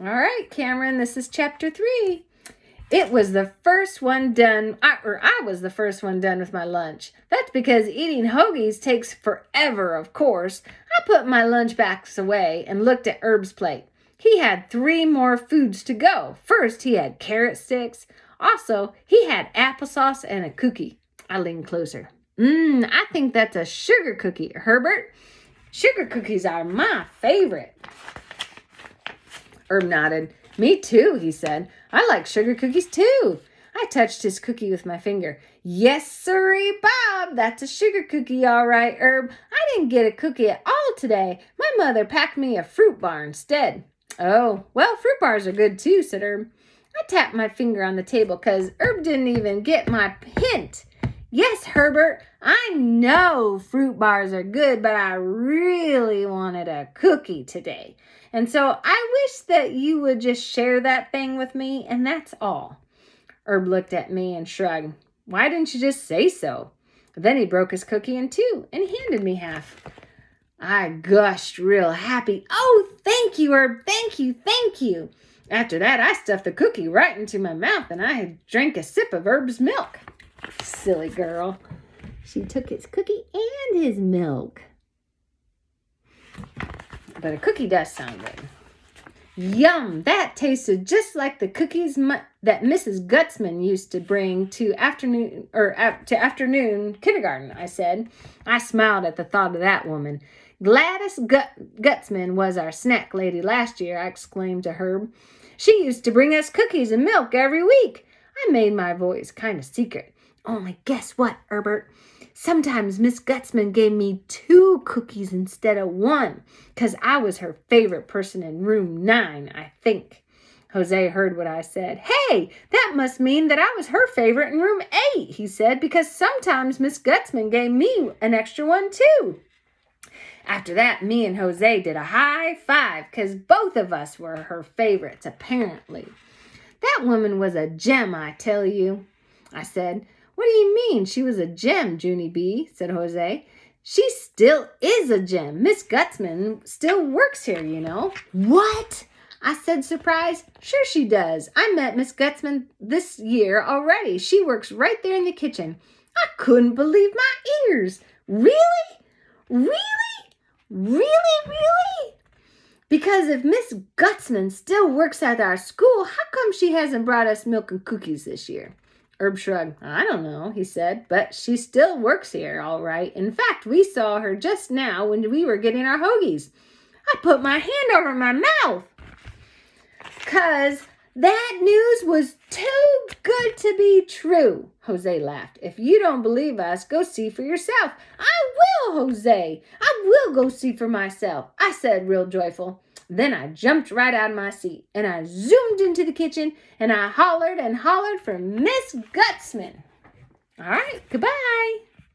All right, Cameron, this is chapter 3. It was the first one done, I was the first one done with my lunch. That's because eating hoagies takes forever, of course. I put my lunch bags away and looked at Herb's plate. He had 3 more foods to go. First, he had carrot sticks. Also, he had applesauce and a cookie. I leaned closer. I think that's a sugar cookie, Herbert. Sugar cookies are my favorite. Herb nodded. Me too, he said. I like sugar cookies too. I touched his cookie with my finger. Yes, sirree, Bob. That's a sugar cookie, all right, Herb. I didn't get a cookie at all today. My mother packed me a fruit bar instead. Oh, well, fruit bars are good too, said Herb. I tapped my finger on the table because Herb didn't even get my hint. Yes, Herbert, I know fruit bars are good, but I really wanted a cookie today. And so I wish that you would just share that thing with me, and that's all. Herb looked at me and shrugged. Why didn't you just say so? Then he broke his cookie in 2 and handed me half. I gushed real happy. Oh, thank you, Herb. Thank you, thank you. After that, I stuffed the cookie right into my mouth, and I drank a sip of Herb's milk. Silly girl. She took his cookie and his milk. But a cookie does sound good. Yum! That tasted just like the cookies that Mrs. Gutzman used to bring to afternoon kindergarten, I said. I smiled at the thought of that woman. Gladys Gutzman was our snack lady last year, I exclaimed to Herb. She used to bring us cookies and milk every week. I made my voice kind of secret. Only guess what, Herbert? Sometimes Miss Gutzman gave me 2 cookies instead of 1, because I was her favorite person in room 9, I think. Jose heard what I said. Hey, that must mean that I was her favorite in room 8, he said, because sometimes Miss Gutzman gave me an extra one too. After that, me and Jose did a high five, because both of us were her favorites, apparently. That woman was a gem, I tell you, I said. What do you mean she was a gem, Junie B., said Jose. She still is a gem. Miss Gutzman still works here, you know. What? I said, surprised. Sure she does. I met Miss Gutzman this year already. She works right there in the kitchen. I couldn't believe my ears. Really? Really? Really, really? Because if Miss Gutzman still works at our school, how come she hasn't brought us milk and cookies this year? Herb shrugged. I don't know, he said, but she still works here, all right. In fact, we saw her just now when we were getting our hoagies. I put my hand over my mouth because that news was too good to be true. Jose laughed. If you don't believe us, go see for yourself. I will, Jose. I will go see for myself, I said, real joyful. Then I jumped right out of my seat, and I zoomed into the kitchen, and I hollered and hollered for Miss Gutzman. All right, goodbye.